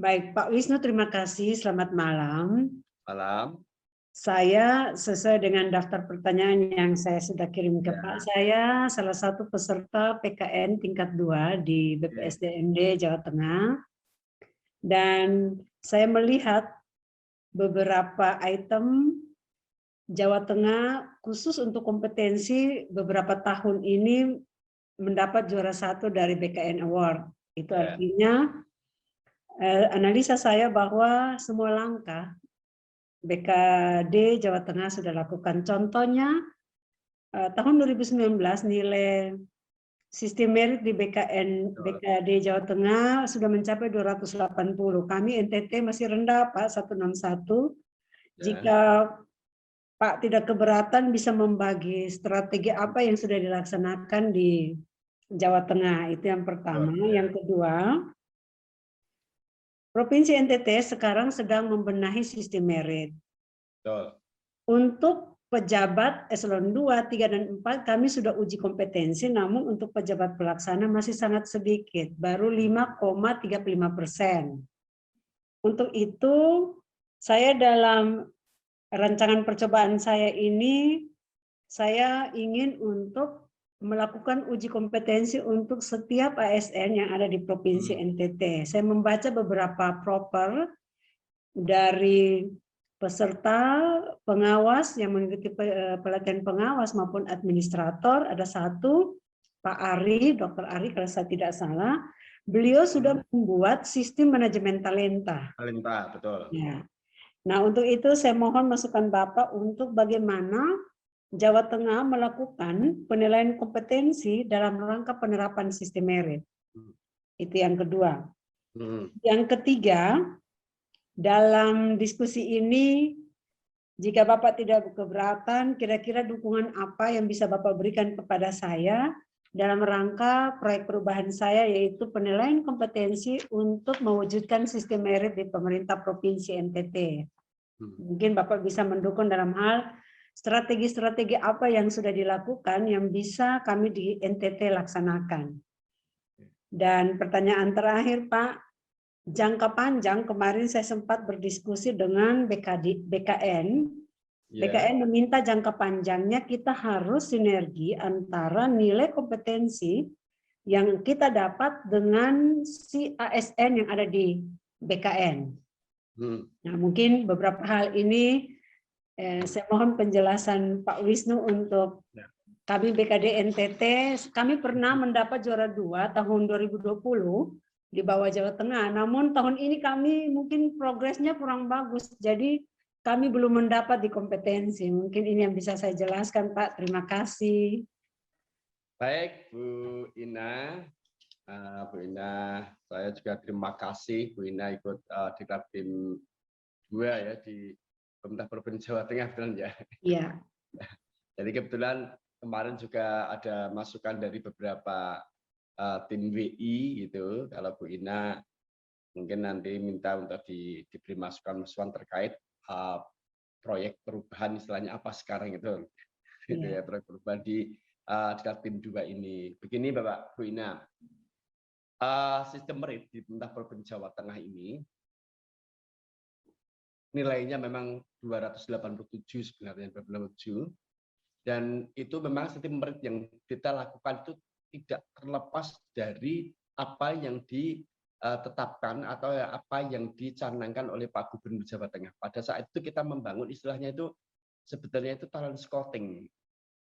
Baik, Pak Wisnu, terima kasih. Selamat malam. Malam. Saya sesuai dengan daftar pertanyaan yang saya sudah kirim ke Pak, saya salah satu peserta PKN tingkat 2 di BPSDMD Jawa Tengah. Dan saya melihat beberapa item Jawa Tengah khusus untuk kompetensi beberapa tahun ini mendapat juara 1 dari BKN Award. Itu artinya analisa saya bahwa semua langkah BKD Jawa Tengah sudah lakukan. Contohnya tahun 2019 nilai sistem merit di BKD Jawa Tengah sudah mencapai 280. Kami NTT masih rendah Pak, 161. Jika Pak tidak keberatan bisa membagi strategi apa yang sudah dilaksanakan di Jawa Tengah. Itu yang pertama. Yang kedua, Provinsi NTT sekarang sedang membenahi sistem merit. Untuk pejabat eselon 2, 3, dan 4 kami sudah uji kompetensi, namun untuk pejabat pelaksana masih sangat sedikit, baru 5,35%. Untuk itu, saya dalam rancangan percobaan saya ini, saya ingin untuk melakukan uji kompetensi untuk setiap ASN yang ada di Provinsi NTT. Saya membaca beberapa proper dari peserta pengawas yang mengikuti pelatihan pengawas maupun administrator. Ada satu, Pak Ari, Dr. Ari kalau saya tidak salah, beliau sudah membuat sistem manajemen talenta. Talenta, betul. Ya. Nah, untuk itu saya mohon masukan Bapak untuk bagaimana Jawa Tengah melakukan penilaian kompetensi dalam rangka penerapan sistem merit. Itu yang kedua. Yang ketiga, dalam diskusi ini, jika Bapak tidak keberatan, kira-kira dukungan apa yang bisa Bapak berikan kepada saya dalam rangka proyek perubahan saya, yaitu penilaian kompetensi untuk mewujudkan sistem merit di pemerintah Provinsi NTT. Mungkin Bapak bisa mendukung dalam hal strategi-strategi apa yang sudah dilakukan yang bisa kami di NTT laksanakan. Dan pertanyaan terakhir, Pak, jangka panjang kemarin saya sempat berdiskusi dengan BKN. BKN meminta jangka panjangnya kita harus sinergi antara nilai kompetensi yang kita dapat dengan si ASN yang ada di BKN. Nah, mungkin beberapa hal ini saya mohon penjelasan Pak Wisnu untuk kami BKD NTT. Kami pernah mendapat juara 2 tahun 2020 di bawah Jawa Tengah. Namun tahun ini kami mungkin progresnya kurang bagus. Jadi kami belum mendapat di kompetensi. Mungkin ini yang bisa saya jelaskan, Pak. Terima kasih. Baik, Bu Ina. Bu Ina, saya juga terima kasih Bu Ina ikut di tim 2 ya di pemerintah Provinsi Jawa Tengah, betul ya? Iya. Jadi kebetulan kemarin juga ada masukan dari beberapa tim WI gitu. Kalau Bu Ina mungkin nanti minta untuk diberi masukan-masukan terkait proyek perubahan, istilahnya apa sekarang itu, gitu ya, proyek perubahan di tim 2 ini. Begini Bapak Bu Ina, sistem merit di pemerintah Provinsi Jawa Tengah ini nilainya memang 287 sebenarnya, 287. Dan itu memang sistem merit yang kita lakukan itu tidak terlepas dari apa yang ditetapkan atau apa yang dicanangkan oleh Pak Gubernur Jawa Tengah. Pada saat itu kita membangun istilahnya itu sebetulnya itu talent scouting.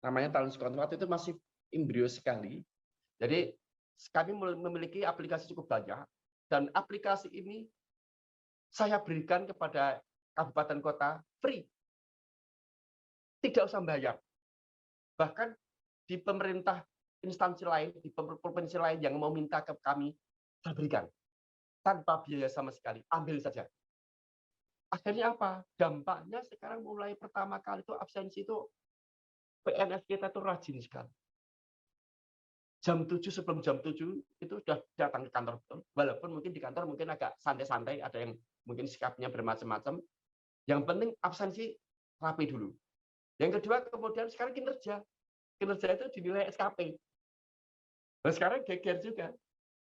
Namanya talent scouting, waktu itu masih embrio sekali. Jadi kami memiliki aplikasi cukup banyak dan aplikasi ini saya berikan kepada kabupaten kota free. Tidak usah bayar. Bahkan di pemerintah instansi lain, di provinsi lain yang mau minta ke kami, saya berikan. Tanpa biaya sama sekali, ambil saja. Akhirnya apa? Dampaknya sekarang mulai pertama kali itu absensi itu, PNS kita itu rajin sekali. Jam 7 sebelum jam 7 itu sudah datang ke kantor. Walaupun mungkin di kantor mungkin agak santai-santai, ada yang mungkin sikapnya bermacam-macam. Yang penting absensi rapi dulu. Yang kedua, kemudian sekarang kinerja. Kinerja itu dinilai SKP. Nah sekarang geger juga.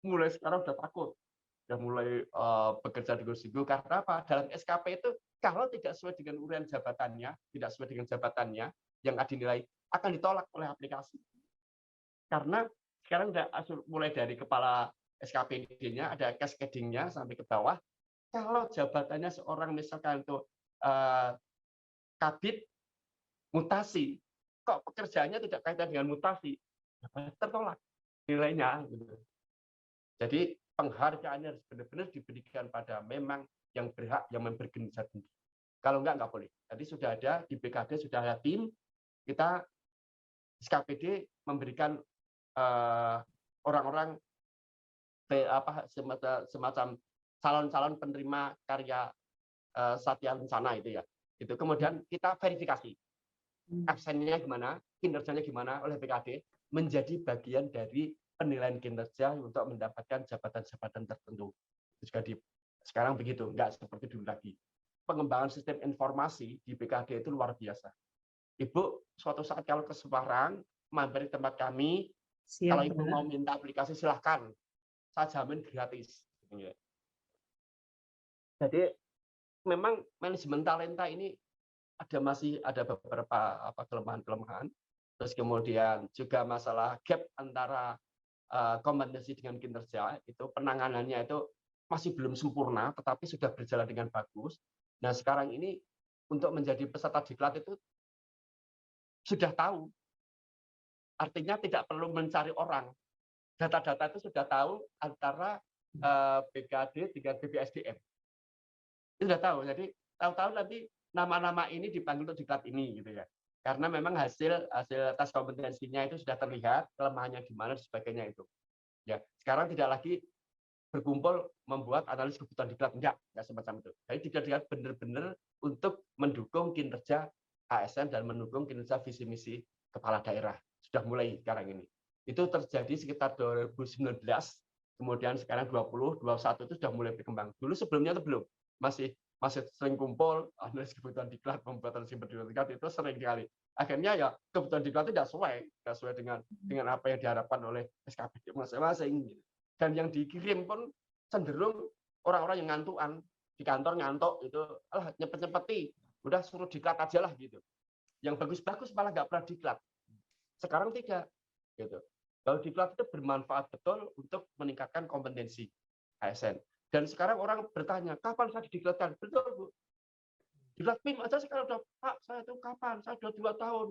Mulai sekarang udah takut. sudah mulai bekerja dengan sungguh. Karena apa? Dalam SKP itu kalau tidak sesuai dengan urian jabatannya, tidak sesuai dengan jabatannya yang dinilai, akan ditolak oleh aplikasi. Karena sekarang sudah mulai dari kepala SKPD-nya, ada cascading-nya sampai ke bawah. Kalau jabatannya seorang misalkan itu kabid mutasi, kok pekerjaannya tidak kaitan dengan mutasi, tertolak nilainya. Gitu. Jadi penghargaannya harus benar-benar diberikan pada memang yang berhak, yang berkinerja tinggi. Kalau enggak boleh. Tadi sudah ada di BKD, sudah ada tim, kita SKPD memberikan orang-orang semacam calon-calon penerima karya Satya Lencana itu ya. Itu kemudian kita verifikasi absennya gimana, kinerjanya gimana oleh BKD, menjadi bagian dari penilaian kinerja untuk mendapatkan jabatan-jabatan tertentu. Sekarang begitu, enggak seperti dulu lagi. Pengembangan sistem informasi di BKD itu luar biasa. Ibu, suatu saat kalau ke Semarang, mampir di tempat kami, Siap, kalau Ibu mau minta aplikasi, silahkan. Saya jamin gratis. Jadi, memang manajemen talenta ini masih ada beberapa kelemahan-kelemahan. Terus kemudian juga masalah gap antara kompetensi dengan kinerja, itu penanganannya itu masih belum sempurna, tetapi sudah berjalan dengan bagus. Nah, sekarang ini untuk menjadi peserta diklat itu sudah tahu. Artinya tidak perlu mencari orang. Data-data itu sudah tahu antara BKD dengan BPSDM. Itu sudah tahu. Jadi tahu-tahu nanti nama-nama ini dipanggil untuk diklat ini gitu ya. Karena memang hasil tes kompetensinya itu sudah terlihat, kelemahannya di mana dan sebagainya itu. Ya, sekarang tidak lagi berkumpul membuat analisis kebutuhan diklat, enggak semacam itu. Jadi diklat benar-benar untuk mendukung kinerja ASN dan mendukung kinerja visi misi kepala daerah. Sudah mulai sekarang ini. Itu terjadi sekitar 2019, kemudian sekarang 20, 21 itu sudah mulai berkembang. Dulu sebelumnya itu belum, masih sering kumpul analisis kebutuhan diklat, pembuatan sumber diklat itu sering sekali. Akhirnya ya kebutuhan diklat itu tidak sesuai dengan apa yang diharapkan oleh SKPD masing-masing. Dan yang dikirim pun cenderung orang-orang yang ngantuan di kantor ngantuk itu, nyepet-nyepeti, udah suruh diklat aja lah gitu. Yang bagus-bagus malah nggak pernah diklat. Sekarang tidak, gitu. Kalau diklat itu bermanfaat betul untuk meningkatkan kompetensi ASN. Dan sekarang orang bertanya, kapan saya didiklatkan? Betul, Bu. Diklat PIM aja sekarang udah, Pak, saya itu kapan? Saya sudah 2 tahun.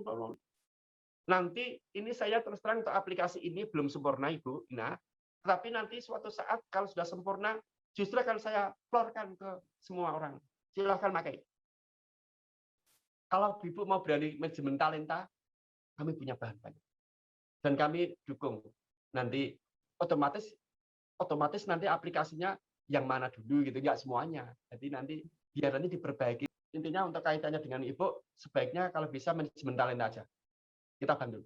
Nanti ini saya terus terang untuk aplikasi ini belum sempurna, Ibu. Nah, tapi nanti suatu saat kalau sudah sempurna, justru akan saya florkan ke semua orang. Silahkan pakai. Kalau Ibu mau berani manajemen talenta, kami punya bahan banyak. Dan kami dukung. Nanti otomatis nanti aplikasinya yang mana dulu gitu, nggak semuanya. Jadi nanti biar nanti diperbaiki. Intinya untuk kaitannya dengan Ibu, sebaiknya kalau bisa manajemen talenta aja. Kita bantu.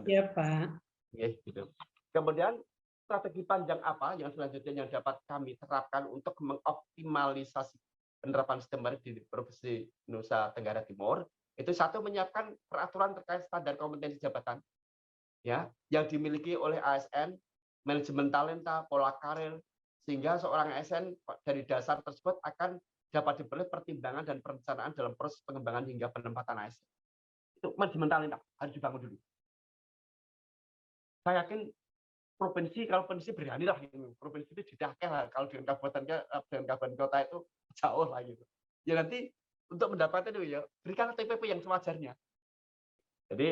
Ya, Pak. Oke, gitu. Kemudian strategi panjang apa yang selanjutnya yang dapat kami terapkan untuk mengoptimalisasi penerapan sistem baru di Provinsi Nusa Tenggara Timur? Itu satu, menyiapkan peraturan terkait standar kompetensi jabatan ya yang dimiliki oleh ASN, manajemen talenta, pola karir, sehingga seorang ASN dari dasar tersebut akan dapat diperoleh pertimbangan dan perencanaan dalam proses pengembangan hingga penempatan ASN. Itu manajemen talenta harus dibangun dulu. Saya yakin kalau provinsi berani lah gitu. Provinsi itu didakeh lah, kalau dengan kabupaten kota itu jauh lah gitu. Ya nanti untuk mendapatkan itu ya berikan TPP yang sewajarnya. Jadi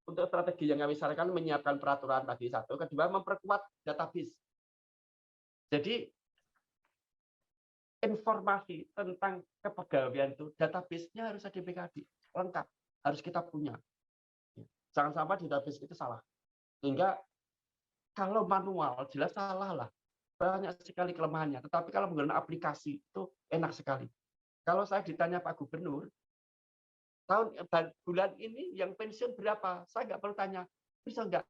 untuk strategi yang kami sarankan menyiapkan peraturan tadi satu, kedua memperkuat database. Jadi informasi tentang kepegawaian itu database-nya harus ada di BKD lengkap, harus kita punya. Jangan sampai database itu salah. Sehingga kalau manual jelas salah lah, banyak sekali kelemahannya. Tetapi kalau menggunakan aplikasi itu enak sekali. Kalau saya ditanya Pak Gubernur, bulan ini yang pensiun berapa? Saya nggak perlu tanya, bisa nggak